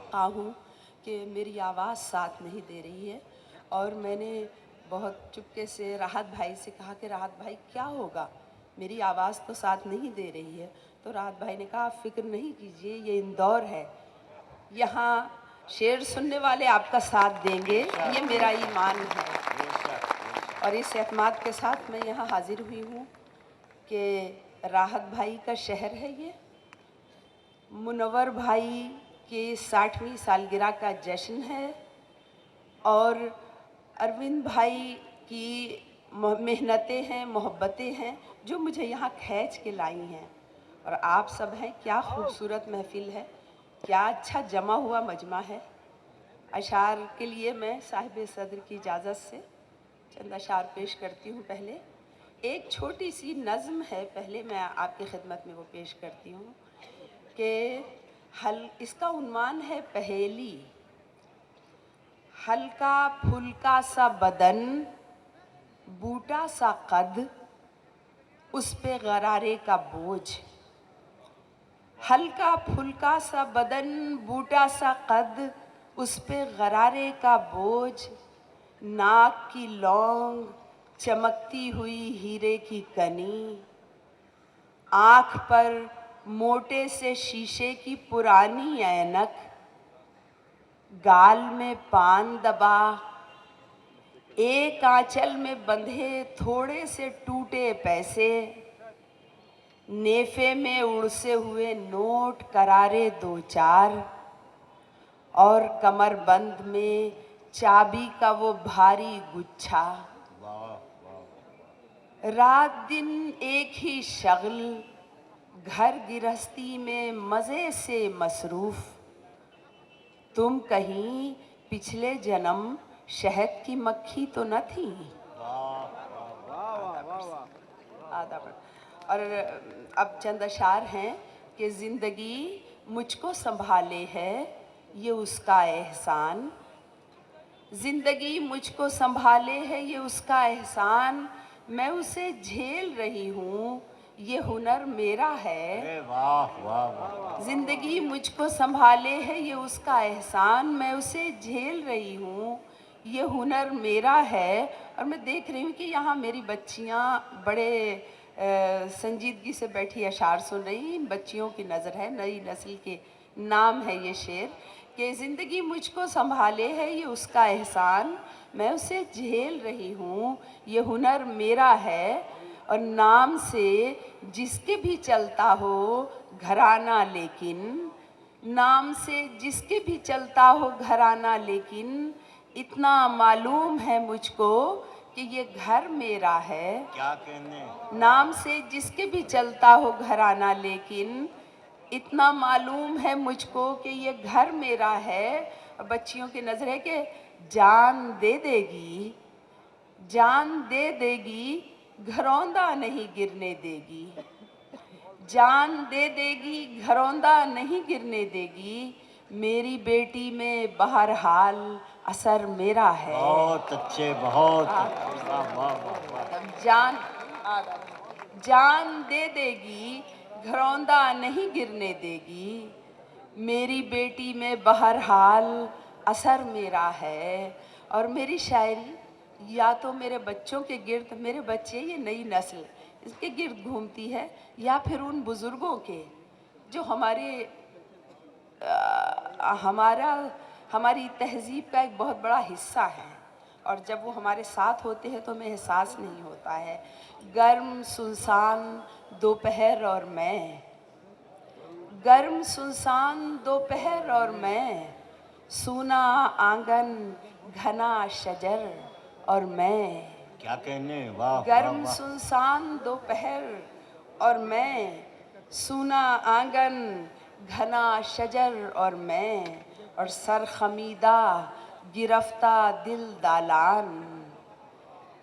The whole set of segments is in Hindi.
मुतवक्का हूँ कि मेरी आवाज़ साथ नहीं दे रही है। और मैंने बहुत चुपके से राहत भाई से कहा कि राहत भाई क्या होगा, मेरी आवाज़ तो साथ नहीं दे रही है। तो राहत भाई ने कहा आप फिक्र नहीं कीजिए, ये इंदौर है, यहाँ शेर सुनने वाले आपका साथ देंगे, ये मेरा ईमान है। और इस एतमाद के साथ मैं यहाँ हाजिर हुई हूँ कि राहत भाई का शहर है ये, मुनव्वर भाई की 60वीं सालगिरह का जश्न है और अरविंद भाई की मेहनतें हैं, मोहब्बतें हैं जो मुझे यहाँ खींच के लाई हैं। और आप सब हैं, क्या खूबसूरत महफिल है, क्या अच्छा जमा हुआ मजमा है। अशार के लिए मैं साहिब सदर की इजाज़त से चंद अशार पेश करती हूँ। पहले एक छोटी सी नज़्म है, पहले मैं आपकी खिदमत में वो पेश करती हूँ कि इसका उन्वान है पहेली। हल्का फुल्का सा बदन, बूटा सा कद, उस पे गरारे का बोझ। हल्का फुल्का सा बदन, बूटा सा कद, उस पे गरारे का बोझ। नाक की लौंग, चमकती हुई हीरे की कनी, आँख पर मोटे से शीशे की पुरानी ऐनक, गाल में पान दबा, एक आंचल में बंधे थोड़े से टूटे पैसे, नेफे में उड़से हुए नोट करारे दो चार, और कमरबंद में चाबी का वो भारी गुच्छा। रात दिन एक ही शगल, घर गिरहस्ती में मज़े से मसरूफ़। तुम कहीं पिछले जन्म शहद की मक्खी तो न थी। और अब चंद अशार हैं कि ज़िंदगी मुझको संभाले है ये उसका एहसान। ज़िंदगी मुझको संभाले है ये उसका एहसान, मैं उसे झेल रही हूँ ये हुनर मेरा है। वाह वाह वाह। ज़िंदगी मुझको संभाले है ये उसका एहसान, मैं उसे झेल रही हूँ ये हुनर मेरा है। और मैं देख रही हूँ कि यहाँ मेरी बच्चियाँ बड़े संजीदगी से बैठी अशार सुन रही। इन बच्चियों की नज़र है, नई नस्ल के नाम है ये शेर कि ज़िंदगी मुझको संभाले है ये उसका एहसान, मैं उसे झेल रही हूँ ये हुनर मेरा है। और नाम से जिसके भी चलता हो घराना, लेकिन नाम से जिसके भी चलता हो घराना, लेकिन इतना मालूम है मुझको कि ये घर मेरा है। क्या कहने। नाम से जिसके भी चलता हो घराना, लेकिन इतना मालूम है मुझको कि ये घर मेरा है। और बच्चियों की नज़र है कि जान दे देगी, जान दे देगी, घरौंदा नहीं गिरने देगी। जान दे देगी, घरौंदा नहीं गिरने देगी, मेरी बेटी में बहरहाल असर मेरा है। बहुत अच्छे, बहुत अच्छे। वाह वाह वाह। जान दे देगी, घरौंदा नहीं गिरने देगी, मेरी बेटी में बहरहाल असर मेरा है। और मेरी शायरी या तो मेरे बच्चों के गिर्द, मेरे बच्चे ये नई नस्ल इसके गिर्द घूमती है, या फिर उन बुज़ुर्गों के जो हमारी तहज़ीब का एक बहुत बड़ा हिस्सा है। और जब वो हमारे साथ होते हैं तो हमें एहसास नहीं होता है। गर्म सुनसान दोपहर और मैं, गर्म सुनसान दोपहर और मैं, सूना आंगन घना शजर और मैं। क्या कहने। वाह गर्म वाह। सुनसान दोपहर और मैं, सूना आंगन घना शजर और मैं। और सर खमीदा गिरफ्ता दिल दालान,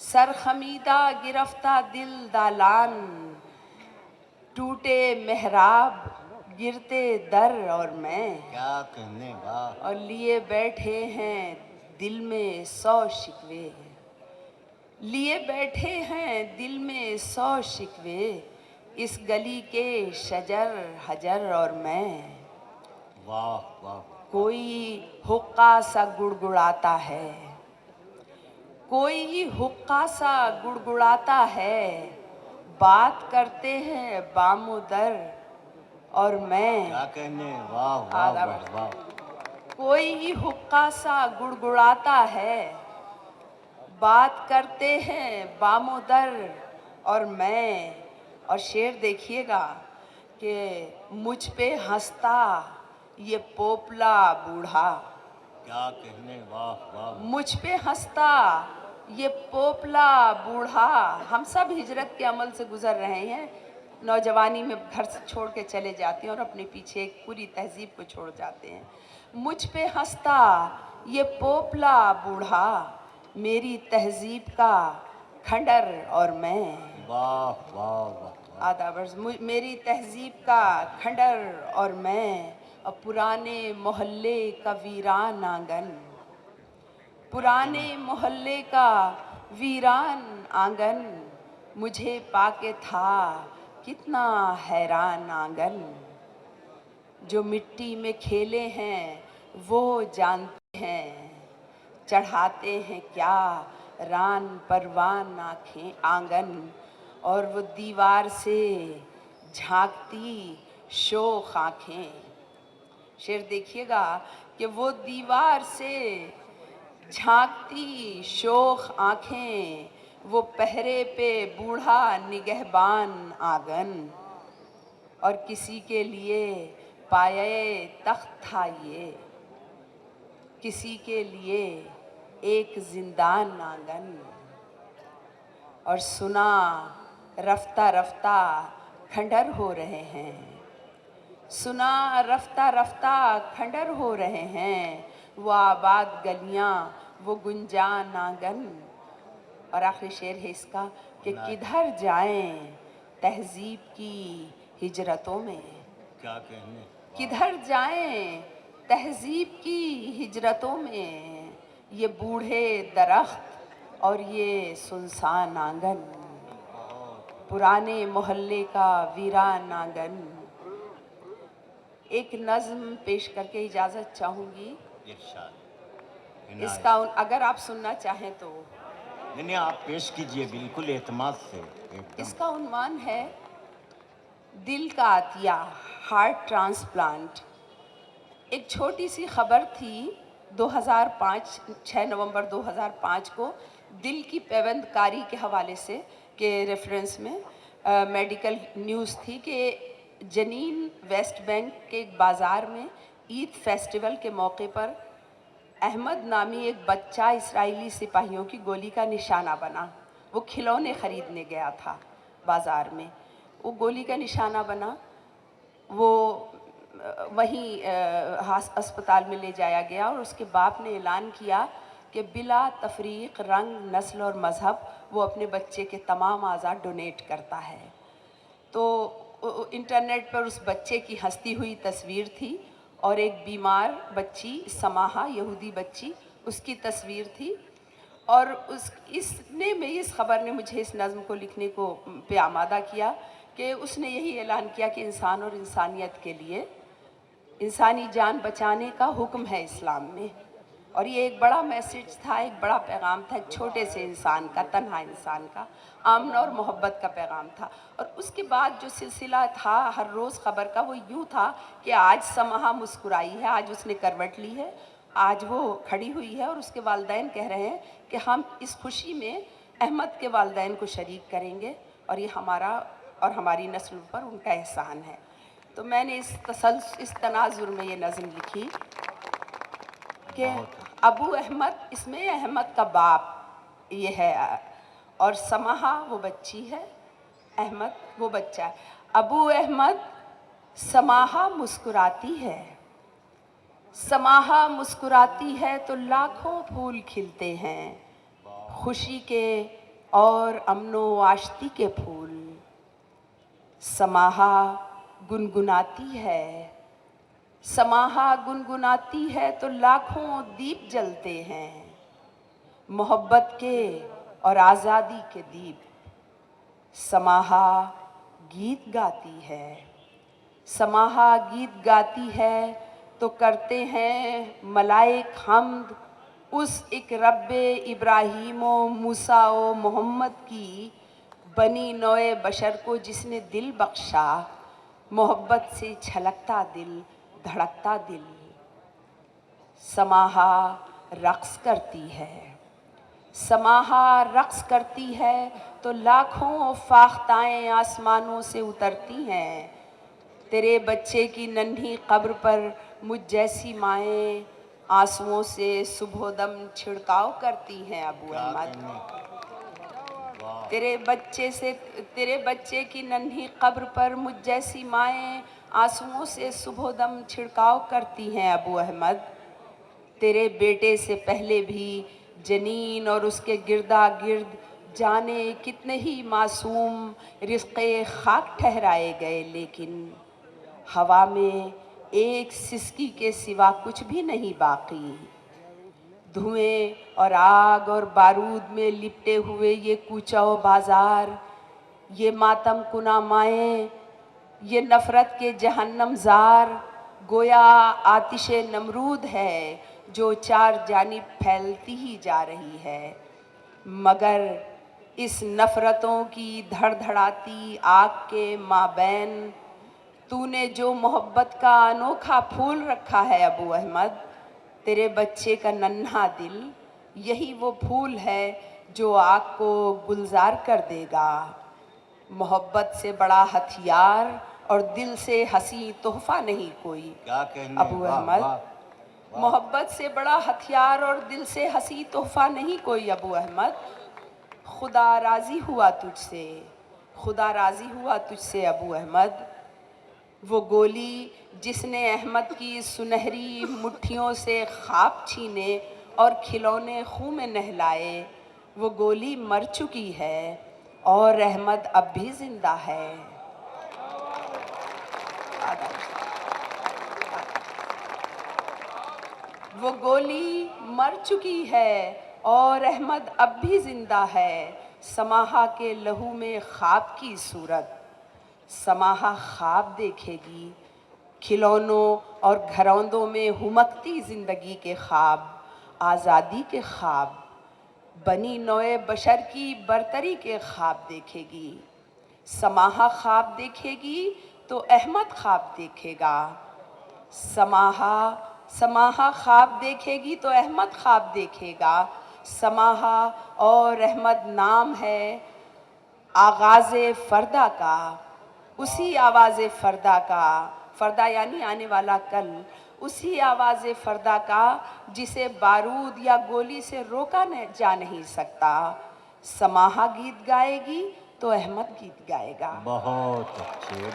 सर खमीदा गिरफ्ता दिल दालान, टूटे मेहराब गिरते दर और मैं। क्या कहने। वाह। और लिए बैठे हैं दिल में 100 शिकवे, लिए बैठे हैं दिल में 100 शिकवे, इस गली के शजर हजर और मैं। वाह वाह। कोई हुक्का सा गुड़गुड़ाता है, कोई हुक्का सा गुड़गुड़ाता है, बात करते हैं बामोदर और मैं। क्या कहने, वाह वाह आदाब। वाह वाह। कोई हुक्का सा गुड़गुड़ाता है, बात करते हैं बामोदर और मैं। और शेर देखिएगा कि मुझ पे हंसता ये पोपला बूढ़ा, क्या कहने, वाह वाह। मुझ पे हंसता ये पोपला बूढ़ा। हम सब हिजरत के अमल से गुजर रहे हैं, नौजवानी में घर से छोड़ के चले जाते हैं और अपने पीछे एक पूरी तहजीब को छोड़ जाते हैं। मुझ पे हंसता ये पोपला बूढ़ा, मेरी तहजीब का खंडर और मैं। वाह वाह वाह। आदाबर्स मेरी तहजीब का खंडर और मैं, और पुराने मोहल्ले का वीरान आंगन, पुराने मोहल्ले का वीरान आंगन, मुझे पाके था कितना हैरान आंगन। जो मिट्टी में खेले हैं वो जानते हैं, चढ़ाते हैं क्या रान परवान आँखें आंगन। और वो दीवार से झांकती शोख आँखें। शेर देखिएगा कि वो दीवार से झांकती शोख आँखें, वो पहरे पे बूढ़ा निगहबान आंगन। और किसी के लिए पाये तख्त था ये, किसी के लिए एक जिंदान आंगन। और सुना रफ्ता रफ्ता खंडर हो रहे हैं, सुना रफ्ता रफ्ता खंडर हो रहे हैं, वो आबाद गलियां वो गुंजान आंगन। और आखिरी शेर है इसका कि किधर जाएं तहजीब की हिजरतों में, क्या कहने, किधर जाएं तहजीब की हिजरतों में, ये बूढ़े दरख्त और ये सुनसान आंगन, पुराने मोहल्ले का वीरान आंगन। एक नज़्म पेश करके इजाज़त चाहूँगी। इरशाद। इसका अगर आप सुनना चाहें तो। नहीं नहीं, आप पेश कीजिए बिल्कुल एतमाद से एकदम। इसका उन्वान है दिल का अतिया, हार्ट ट्रांसप्लांट। एक छोटी सी खबर थी 2005, 6 नवंबर 2005 को दिल की पैबंदकारी के हवाले से के रेफरेंस में मेडिकल न्यूज़ थी कि जनीन वेस्ट बैंक के एक बाज़ार में ईद फेस्टिवल के मौके पर अहमद नामी एक बच्चा इसराइली सिपाहियों की गोली का निशाना बना। वो खिलौने ख़रीदने गया था बाज़ार में, वो गोली का निशाना बना। वो वहीं अस्पताल में ले जाया गया और उसके बाप ने ऐलान किया कि बिला तफरीक रंग, नस्ल और मज़हब वो अपने बच्चे के तमाम आज़ा डोनेट करता है। तो इंटरनेट पर उस बच्चे की हंसती हुई तस्वीर थी और एक बीमार बच्ची समाहा, यहूदी बच्ची, उसकी तस्वीर थी। और इस खबर ने मुझे इस नज़्म को लिखने को पे आमादा किया कि उसने यही ऐलान किया कि इंसान और इंसानियत के लिए इंसानी जान बचाने का हुक्म है इस्लाम में। और ये एक बड़ा मैसेज था, एक बड़ा पैगाम था, एक छोटे से इंसान का, तन्हा इंसान का, आमन और मोहब्बत का पैगाम था। और उसके बाद जो सिलसिला था हर रोज़ ख़बर का, वो यूँ था कि आज समाहा मुस्कुराई है, आज उसने करवट ली है, आज वो खड़ी हुई है और उसके वालिदैन कह रहे हैं कि हम इस खुशी में अहमद के वालिदैन को शरीक करेंगे और ये हमारा और हमारी नस्ल पर उनका एहसान है। तो मैंने इस तनाजुर में ये नज़्म लिखी कि अबू अहमद, इसमें अहमद का बाप ये है और समाहा वो बच्ची है, अहमद वो बच्चा है। अबू अहमद, समाहा मुस्कुराती है, समाहा मुस्कुराती है तो लाखों फूल खिलते हैं, खुशी के और अमनो आश्ती के फूल। समाहा गुनगुनाती है, समाहा गुनगुनाती है तो लाखों दीप जलते हैं, मोहब्बत के और आज़ादी के दीप। समाहा गीत गाती है, समाहा गीत गाती है तो करते हैं मलाइक हम्द उस एक रब्बे इब्राहीमो मूसा मोहम्मद की बनी नौए बशर को जिसने दिल बख्शा, मोहब्बत से छलकता दिल, धड़कता दिल। समाहा रक्स करती है, समाहा रक्स करती है तो लाखों फाख्ताएं आसमानों से उतरती हैं। तेरे बच्चे की नन्ही कब्र पर मुझ जैसी माएँ आंसुओं से सुबह-दम छिड़काव करती हैं अबू अहमद। तेरे बच्चे की नन्ही कब्र पर मुझ जैसी माएँ आंसुओं से सुबह-दम छिड़काव करती हैं अबू अहमद। तेरे बेटे से पहले भी जनीन और उसके गिरदा गिर्द जाने कितने ही मासूम रिज़्क़े खाक ठहराए गए, लेकिन हवा में एक सिसकी के सिवा कुछ भी नहीं बाकी। धुएं और आग और बारूद में लिपटे हुए ये कूचा व बाजार, ये मातम कुना माएँ, ये नफ़रत के जहन्नम ज़ार गोया आतिशे नमरूद है जो चार जानिब फैलती ही जा रही है। मगर इस नफ़रतों की धड़धड़ाती आग के माबैन तूने जो मोहब्बत का अनोखा फूल रखा है अबू अहमद, तेरे बच्चे का नन्हा दिल यही वो फूल है जो आग को गुलजार कर देगा। मोहब्बत से बड़ा हथियार और दिल से हंसी तोहफा नहीं कोई। क्या कहने, अबू वाह, अहमद, वाह, वाह। मोहब्बत से बड़ा हथियार और दिल से हंसी तोहफा नहीं कोई अबू अहमद। खुदा राज़ी हुआ तुझसे, खुदा राज़ी हुआ तुझसे अबू अहमद। वो गोली जिसने अहमद की सुनहरी मुट्ठियों से ख्वाब छीने और खिलौने खूह में नहलाए, वो गोली मर चुकी है और अहमद अब भी जिंदा है। वो गोली मर चुकी है और अहमद अब भी जिंदा है। समाहा के लहू में ख्वाब की सूरत, समाहा ख्वाब देखेगी खिलौनों और घरौंदों में हुमकती ज़िंदगी के ख्वाब, आज़ादी के ख्वाब, बनी नौए बशर की बरतरी के ख्वाब देखेगी। समाहा ख्वाब देखेगी तो अहमद ख्वाब देखेगा। समाहा ख्वाब देखेगी तो अहमद ख्वाब देखेगा। समाहा और अहमद नाम है आगाज़े फ़रदा का, उसी आवाज़े फ़रदा का, फ़रदा यानी आने वाला कल, उसी आवाज़े फ़रदा का जिसे बारूद या गोली से रोका जा नहीं सकता। समाहा गीत गाएगी तो अहमद गीत गाएगा। बहुत अच्छे।